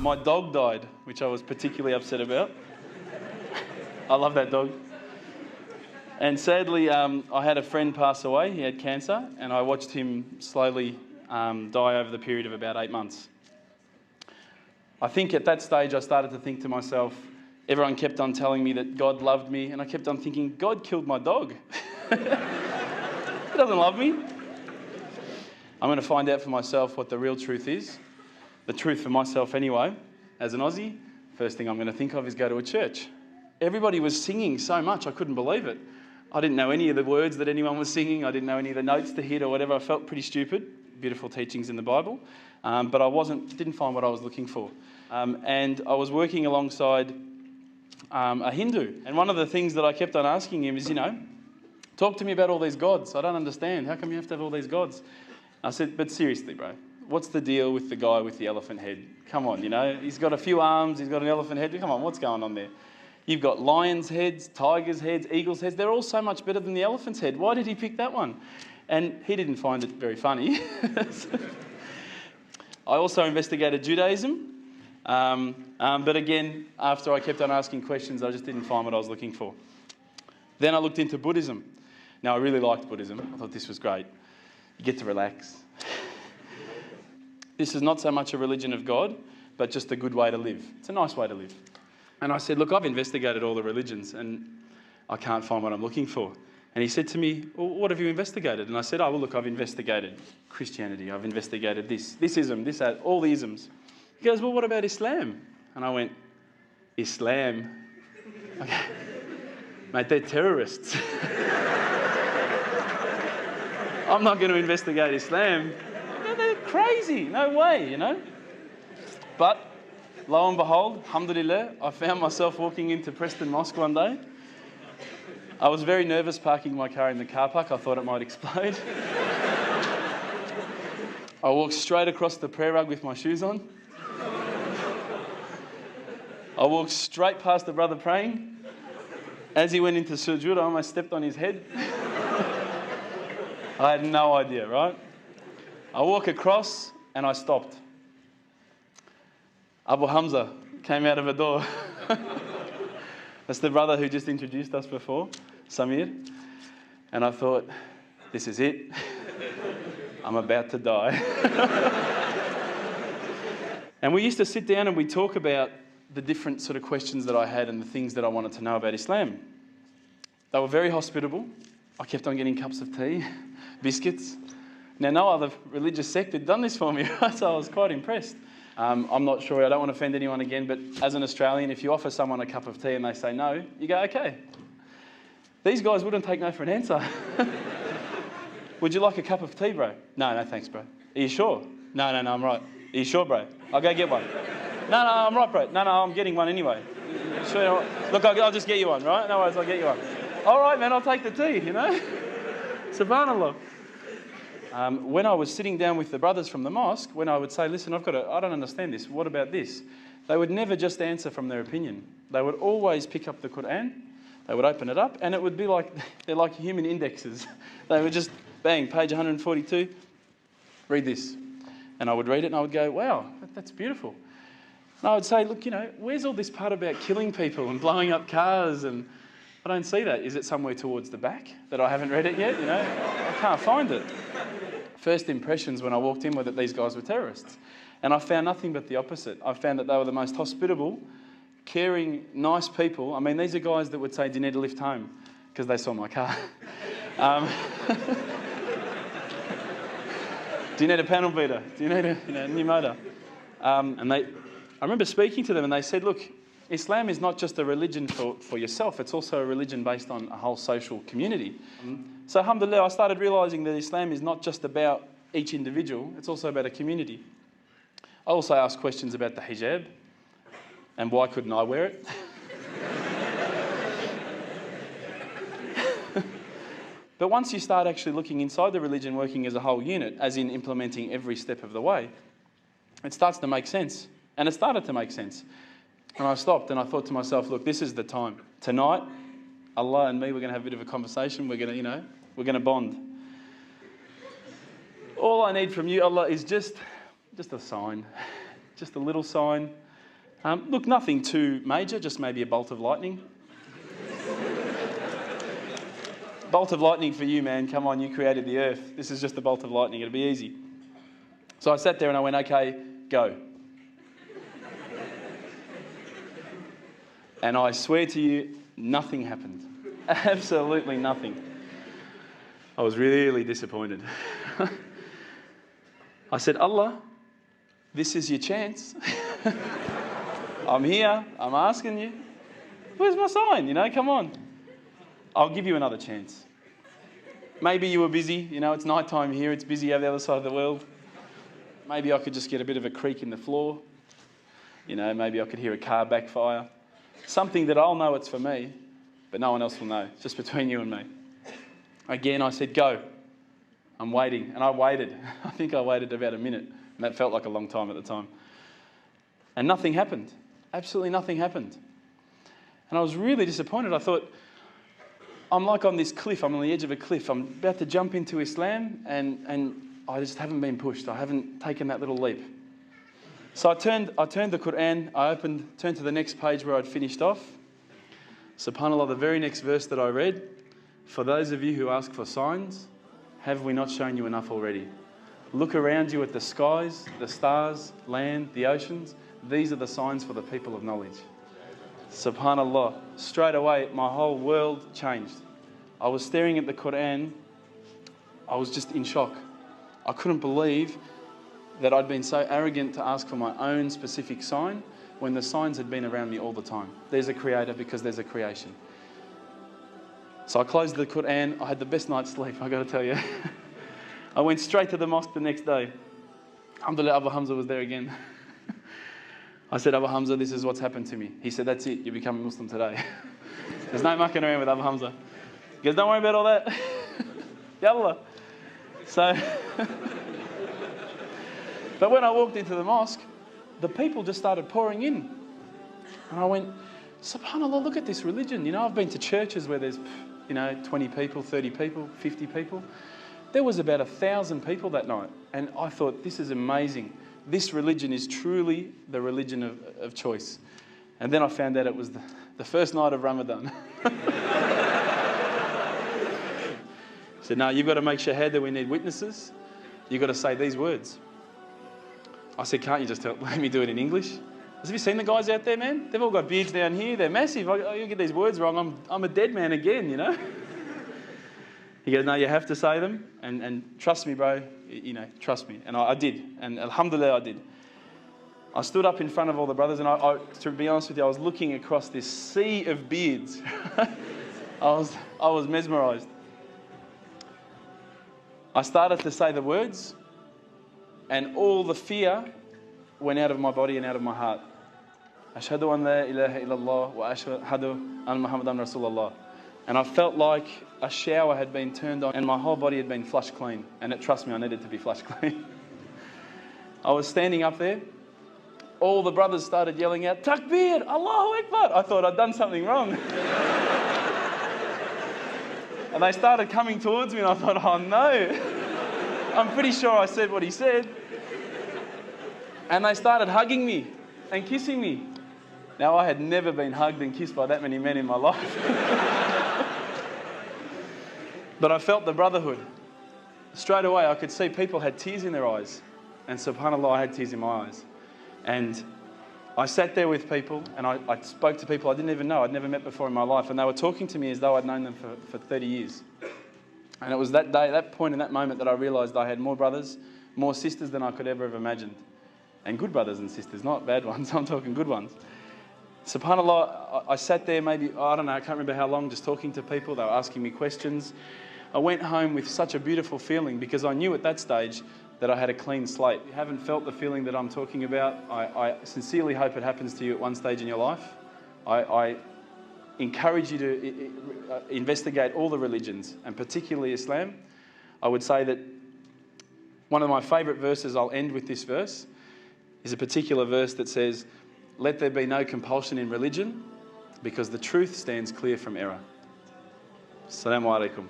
my dog died, which I was particularly upset about. I love that dog. And sadly, I had a friend pass away. He had cancer, and I watched him slowly die over the period of about 8 months. I think at that stage I started to think to myself, everyone kept on telling me that God loved me, and I kept on thinking, God killed my dog. He doesn't love me. I'm going to find out for myself what the real truth is. The truth for myself anyway, as an Aussie, first thing I'm going to think of is go to a church. Everybody was singing so much, I couldn't believe it. I didn't know any of the words that anyone was singing. I didn't know any of the notes to hit or whatever. I felt pretty stupid. Beautiful teachings in the Bible. But I didn't find what I was looking for. And I was working alongside a Hindu. And one of the things that I kept on asking him is, talk to me about all these gods. I don't understand. How come you have to have all these gods? I said, but seriously, bro, what's the deal with the guy with the elephant head? Come on, he's got a few arms, he's got an elephant head. Come on, what's going on there? You've got lions' heads, tigers' heads, eagles' heads. They're all so much better than the elephant's head. Why did he pick that one? And he didn't find it very funny. I also investigated Judaism. But again, after I kept on asking questions, I just didn't find what I was looking for. Then I looked into Buddhism. Now, I really liked Buddhism. I thought this was great. You get to relax. This is not so much a religion of God, but just a good way to live. It's a nice way to live. And I said, look, I've investigated all the religions and I can't find what I'm looking for. And he said to me, well, what have you investigated? And I said, oh, well, look, I've investigated Christianity. I've investigated this ism, this, that, all the isms. He goes, well, what about Islam? And I went, Islam? Okay. Mate, they're terrorists. I'm not going to investigate Islam. They're crazy. No way, But lo and behold, alhamdulillah, I found myself walking into Preston Mosque one day. I was very nervous parking my car in the car park. I thought it might explode. I walked straight across the prayer rug with my shoes on. I walked straight past the brother praying. As he went into sujood, I almost stepped on his head. I had no idea, right? I walk across and I stopped. Abu Hamza came out of a door. That's the brother who just introduced us before, Samir. And I thought, this is it. I'm about to die. And we used to sit down and we'd talk about the different sort of questions that I had and the things that I wanted to know about Islam. They were very hospitable. I kept on getting cups of tea, biscuits. Now, no other religious sect had done this for me, right? So I was quite impressed. I'm not sure, I don't want to offend anyone again, but as an Australian, if you offer someone a cup of tea and they say no, you go, okay. These guys wouldn't take no for an answer. Would you like a cup of tea, bro? No, thanks, bro. Are you sure? No, I'm right. Are you sure, bro? I'll go get one. No, I'm right, bro. No, I'm getting one anyway. Sure, look, I'll just get you one, right? No worries, I'll get you one. All right, man, I'll take the tea, Subhanallah. When I was sitting down with the brothers from the mosque, when I would say, listen, I don't understand this. What about this? They would never just answer from their opinion. They would always pick up the Quran. They would open it up, and it would be like, they're like human indexes. They would just, bang, page 142, read this. And I would read it, and I would go, wow, that's beautiful. And I would say, look, where's all this part about killing people and blowing up cars? And I don't see that. Is it somewhere towards the back that I haven't read it yet? I can't find it. First impressions when I walked in were that these guys were terrorists. And I found nothing but the opposite. I found that they were the most hospitable, caring, nice people. I mean, these are guys that would say, do you need a lift home? Because they saw my car. Do you need a panel beater? Do you need a new motor? And I remember speaking to them and they said, look, Islam is not just a religion for yourself, it's also a religion based on a whole social community. So alhamdulillah, I started realising that Islam is not just about each individual, it's also about a community. I also asked questions about the hijab and why couldn't I wear it? But once you start actually looking inside the religion, working as a whole unit, as in implementing every step of the way, it starts to make sense. And it started to make sense. And I stopped and I thought to myself, look, this is the time. Tonight, Allah and me, we're going to have a bit of a conversation. We're going to bond. All I need from you, Allah, is just a sign. Just a little sign. Look, nothing too major, just maybe a bolt of lightning. Bolt of lightning for you, man. Come on, you created the earth. This is just a bolt of lightning. It'll be easy. So I sat there and I went, okay, go. And I swear to you, nothing happened. Absolutely nothing. I was really disappointed. I said, Allah, this is your chance. I'm here. I'm asking you. Where's my sign? Come on. I'll give you another chance. Maybe you were busy. It's night time here. It's busy over the other side of the world. Maybe I could just get a bit of a creak in the floor. Maybe I could hear a car backfire. Something that I'll know it's for me, but no one else will know. It's just between you and me. Again, I said, go. I'm waiting. And I waited. I think I waited about a minute. And that felt like a long time at the time. And nothing happened. Absolutely nothing happened. And I was really disappointed. I thought, I'm like on this cliff. I'm on the edge of a cliff. I'm about to jump into Islam and I just haven't been pushed. I haven't taken that little leap. So I turned the Quran. I turned to the next page where I'd finished off. SubhanAllah, the very next verse that I read, for those of you who ask for signs, have we not shown you enough already? Look around you at the skies, the stars, land, the oceans. These are the signs for the people of knowledge. SubhanAllah. Straight away, my whole world changed. I was staring at the Quran. I was just in shock. I couldn't believe that I'd been so arrogant to ask for my own specific sign when the signs had been around me all the time. There's a creator because there's a creation. So I closed the Quran. I had the best night's sleep, I got to tell you. I went straight to the mosque the next day. Alhamdulillah, Abu Hamza was there again. I said, Abu Hamza, this is what's happened to me. He said, that's it, you become a Muslim today. There's no mucking around with Abu Hamza. He goes, don't worry about all that. Yallah. So, but when I walked into the mosque, the people just started pouring in. And I went, SubhanAllah, look at this religion. I've been to churches where there's, 20 people, 30 people, 50 people. There was about 1,000 people that night. And I thought, this is amazing. This religion is truly the religion of choice. And then I found out it was the first night of Ramadan. He said, no, you've got to make shahada, we need witnesses. You've got to say these words. I said, can't you just let me do it in English? Have you seen the guys out there, man? They've all got beards down here. They're massive. You get these words wrong, I'm a dead man again, He goes, no, you have to say them. And trust me, bro, trust me. And I did. And alhamdulillah, I did. I stood up in front of all the brothers and I to be honest with you, I was looking across this sea of beards. I was mesmerised. I started to say the words and all the fear went out of my body and out of my heart. Ashhadu an la ilaha illallah wa ashhadu an Muhammadan Rasulullah. And I felt like a shower had been turned on and my whole body had been flushed clean. And trust me, I needed to be flushed clean. I was standing up there. All the brothers started yelling out, Takbir, Allahu Akbar. I thought I'd done something wrong. And they started coming towards me and I thought, oh no. I'm pretty sure I said what he said. And they started hugging me and kissing me. Now, I had never been hugged and kissed by that many men in my life. But I felt the brotherhood. Straight away, I could see people had tears in their eyes. And subhanAllah, I had tears in my eyes. And I sat there with people and I spoke to people I didn't even know, I'd never met before in my life. And they were talking to me as though I'd known them for 30 years. And it was that day, that point in that moment that I realised I had more brothers, more sisters than I could ever have imagined. And good brothers and sisters, not bad ones, I'm talking good ones. SubhanAllah, I sat there maybe, I don't know, I can't remember how long, just talking to people. They were asking me questions. I went home with such a beautiful feeling because I knew at that stage that I had a clean slate. If you haven't felt the feeling that I'm talking about, I sincerely hope it happens to you at one stage in your life. I encourage you to investigate all the religions, and particularly Islam. I would say that one of my favourite verses, I'll end with this verse, is a particular verse that says, let there be no compulsion in religion because the truth stands clear from error. Assalamu alaikum.